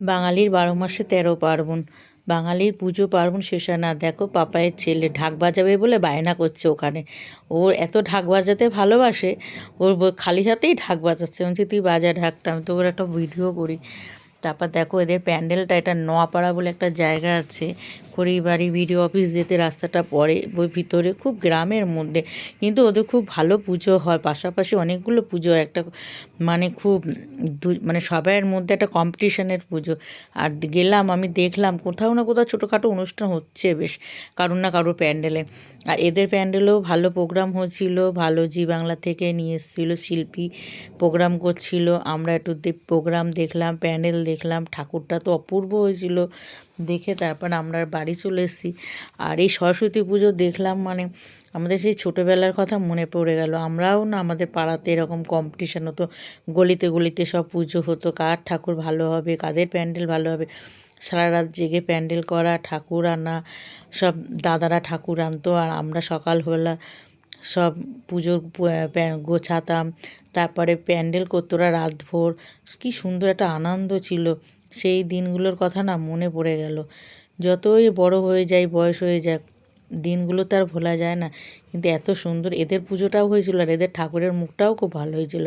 বাঙালির ১২ মাসে ১৩ পার্বণ। বাঙালির পুজো পার্বণ শেষ হয় না। দেখো পাপায়ের ছেলে ঢাক বাজাবে বলে বায়না করছে ওখানে। ওর এত ঢাক বাজাতে ভালোবাসে, ওর খালি হাতেই ঢাক বাজাচ্ছে। আমি বলছি তুই বাজা ঢাকটা, আমি তো ওর একটা ভিডিও করি। তারপর দেখো এদের প্যান্ডেলটা, এটা নোয়াপাড়া বলে একটা জায়গা আছে, খড়িবাড়ি বিডিও অফিস যেতে রাস্তাটা পড়ে ওই ভিতরে, খুব গ্রামের মধ্যে, কিন্তু ওদের খুব ভালো পুজো হয়। পাশাপাশি অনেকগুলো পুজো হয়, একটা মানে খুব মানে সবাইয়ের মধ্যে একটা কম্পিটিশনের পুজো। আর গেলাম, আমি দেখলাম কোথাও না কোথাও ছোটোখাটো অনুষ্ঠান হচ্ছে বেশ, কারুর না কারুর প্যান্ডেলে। আর এদের প্যান্ডেলেও ভালো প্রোগ্রাম হচ্ছিল, ভালো জি বাংলা থেকে নিয়ে এসেছিলো শিল্পী, প্রোগ্রাম করছিল। আমরা একটু প্রোগ্রাম দেখলাম, প্যান্ডেল দেখলাম, ঠাকুরটা তো অপূর্ব হয়েছিল দেখে। তারপর আমরা বাড়ি চলে এসেছি। আর এই সরস্বতী পুজো দেখলাম, মানে আমাদের সেই ছোটোবেলার কথা মনে পড়ে গেল। আমরাও না, আমাদের পাড়াতে এরকম কম্পিটিশান হতো, গলিতে গলিতে সব পুজো হতো, কার ঠাকুর ভালো হবে, কাদের প্যান্ডেল ভালো হবে। সারা রাত জেগে প্যান্ডেল করা, ঠাকুর আনা, সব দাদারা ঠাকুর আনতো আর আমরা সকালবেলা সব পুজোর গোছাতাম। তারপরে প্যান্ডেল করতো ওরা রাতভর। কী সুন্দর একটা আনন্দ ছিল। সেই দিনগুলোর কথা না মনে পড়ে গেল। যতই বড় হয়ে যায়, বয়স হয়ে যাক, দিনগুলো তো আর ভোলা যায় না। কিন্তু এত সুন্দর এদের পুজোটাও হয়েছিল, আর এদের ঠাকুরের মুখটাও খুব ভালো হয়েছিল।